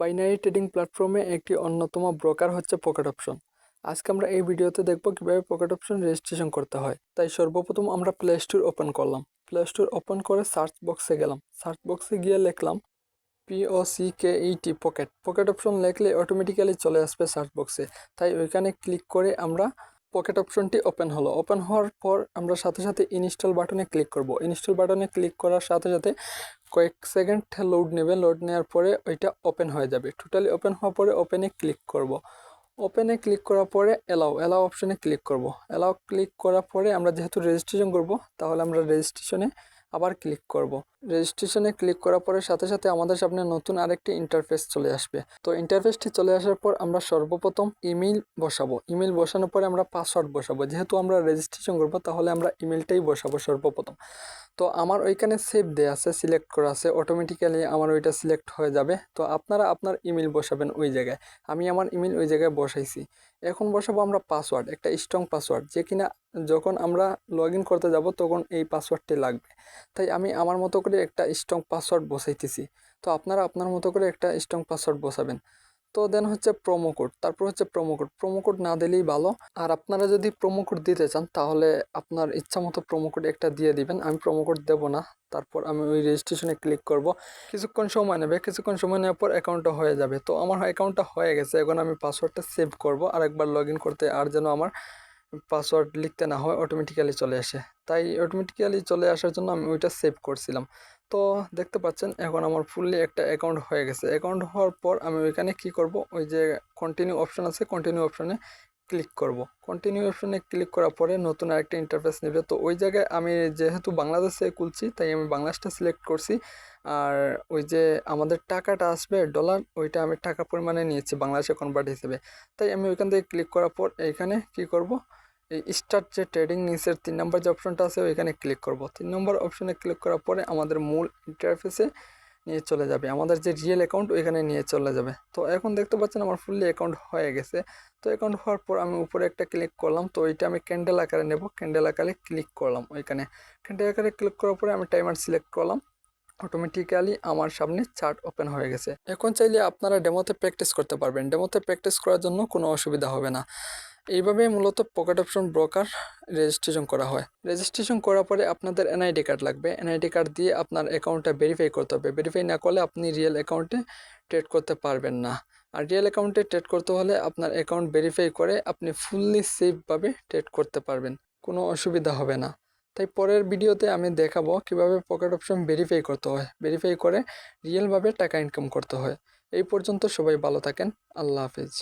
Binary trading প্ল্যাটফর্মে একটি অন্যতম ব্রোকার হচ্ছে পকেট অপশন। আজকে আমরা এই ভিডিওতে দেখব কিভাবে পকেট অপশন রেজিস্ট্রেশন করতে হয়। তাই সর্বপ্রথম আমরা প্লে স্টোর ওপেন করলাম। প্লে স্টোর ওপেন করে সার্চ বক্সে গেলাম। সার্চ বক্সে গিয়ে লিখলাম POCKET পকেট। পকেট অপশন লিখলে অটোমেটিক্যালি চলে আসবে সার্চ বক্সে। তাই ওইখানে ক্লিক করে আমরা পকেট অপশনটি ওপেন হলো। ওপেন হওয়ার পর আমরা সাথে সাথে ইনস্টল বাটনে ক্লিক করব। ইনস্টল বাটনে ক্লিক করার সাথে সাথে কয়েক সেকেন্ড লোড নেবে। লোড নেওয়ার পরে ওইটা ওপেন হয়ে যাবে। টোটালি ওপেন হওয়ার পরে ওপেনে ক্লিক করব। ওপেনে ক্লিক করার পরে অ্যালাও অপশনে ক্লিক করব। অ্যালাও ক্লিক করার পরে আমরা যেহেতু রেজিস্ট্রেশন করব, তাহলে আমরা রেজিস্ট্রেশনে আবার ক্লিক করব। রেজিস্ট্রেশনে ক্লিক করার পরে সাথে সাথে আমাদের সামনে নতুন আরেকটি ইন্টারফেস চলে আসবে। তো ইন্টারফেসটি চলে আসার পর আমরা সর্বপ্রথম ইমেল বসাবো। ইমেল বসানোর পরে আমরা পাসওয়ার্ড বসাবো। যেহেতু আমরা রেজিস্ট্রেশন করব, তাহলে আমরা ইমেলটাই বসাবো সর্বপ্রথম। তো আমার ওইখানে সেভ দেয়া আছে, সিলেক্ট করা আছে, অটোমেটিক্যালি আমার ওইটা সিলেক্ট হয়ে যাবে। তো আপনারা আপনার ইমেল বসাবেন ওই জায়গায়। আমি আমার ইমেল ওই জায়গায় বসাইছি। এখন বসাবো আমরা পাসওয়ার্ড, একটা স্ট্রং পাসওয়ার্ড, যে কিনা যখন আমরা লগ ইন করতে যাব তখন এই পাসওয়ার্ডটি লাগবে। তাই আমি আমার মতো করে একটা স্ট্রং পাসওয়ার্ড বসাইতেছি। তো আপনারা আপনার মতো করে একটা স্ট্রং পাসওয়ার্ড বসাবেন। তো দেন হচ্ছে প্রোমো কোড, তারপর হচ্ছে প্রোমো কোড না দিলেই ভালো। আর আপনারা যদি প্রোমো কোড দিতে চান, তাহলে আপনার ইচ্ছা মতো প্রোমো কোড একটা দিয়ে দিবেন। আমি প্রোমো কোড দেবো না। তারপর আমি ওই রেজিস্ট্রেশনে ক্লিক করব। কিছুক্ষণ সময় নেবে। কিছুক্ষণ সময় নেওয়ার পর অ্যাকাউন্টটা হয়ে যাবে। তো আমার অ্যাকাউন্টটা হয়ে গেছে। এখন আমি পাসওয়ার্ডটা সেভ করব আর একবার লগ ইন করতে, আর যেন আমার পাসওয়ার্ড লিখতে না হয়, অটোমেটিক্যালি চলে আসে। তাই অটোমেটিক্যালি চলে আসার জন্য আমি ওইটা সেভ করছিলাম। তো দেখতে পাচ্ছেন এখন আমার ফুললি একটা অ্যাকাউন্ট হয়ে গেছে। অ্যাকাউন্ট হওয়ার পর আমি ওইখানে কি করব, ওই যে কন্টিনিউ অপশন আছে, কন্টিনিউ অপশনে ক্লিক করব। কন্টিনিউ অপশনে ক্লিক করার পরে নতুন আরেকটা ইন্টারফেস নেবে। তো ওই জায়গায় আমি যেহেতু বাংলাদেশে খুলছি, তাই আমি বাংলাদেশটা সিলেক্ট করছি। আর ওই যে আমাদের টাকাটা আসবে ডলার, ওইটা আমি টাকা পরিমাণে নিয়েছি বাংলাদেশে কনভার্ট হিসেবে। তাই আমি ওইখান থেকে ক্লিক করার পর এইখানে কি করব, এই স্টার্ট যে ট্রেডিং নিচের 3 নম্বর যে অপশনটা আছে ওইখানে ক্লিক করব। 3 নম্বর অপশনে ক্লিক করার পরে আমাদের মূল ইন্টারফেসে নিয়ে চলে যাবে। আমাদের যে রিয়েল অ্যাকাউন্ট ওইখানে নিয়ে চলে যাবে। তো এখন দেখতে পাচ্ছেন আমার ফুললি অ্যাকাউন্ট হয়ে গেছে। তো অ্যাকাউন্ট হওয়ার পর আমি উপরে একটা ক্লিক করলাম। তো ওইটা আমি ক্যান্ডেল আকারে নেব। ক্যান্ডেল আকারে ক্লিক করলাম। ওইখানে ক্যান্ডেল আকারে ক্লিক করার পরে আমি টাইমার সিলেক্ট করলাম। অটোমেটিক্যালি আমার সামনে চার্ট ওপেন হয়ে গেছে। এখন চাইলে আপনারা ডেমোতে প্র্যাকটিস করতে পারবেন। ডেমোতে প্র্যাকটিস করার জন্য কোনো অসুবিধা হবে না। এইভাবে মূলত পকেট অপশন ব্রোকার রেজিস্ট্রেশন করা হয়। রেজিস্ট্রেশন করার পরে আপনাদের এনআইডি কার্ড লাগবে। এনআইডি কার্ড দিয়ে আপনার অ্যাকাউন্টটা ভেরিফাই করতে হবে। ভেরিফাই না করলে আপনি রিয়েল অ্যাকাউন্টে ট্রেড করতে পারবেন না। আর রিয়েল অ্যাকাউন্টে ট্রেড করতে হলে আপনার অ্যাকাউন্ট ভেরিফাই করে আপনি ফুললি সেফভাবে ট্রেড করতে পারবেন, কোনো অসুবিধা হবে না। তাই পরের ভিডিওতে আমি দেখাবো কিভাবে পকেট অপশন ভেরিফাই করতে হয়, ভেরিফাই করে রিয়েলভাবে টাকা ইনকাম করতে হয়। এই পর্যন্ত সবাই ভালো থাকেন। আল্লাহ হাফেজ।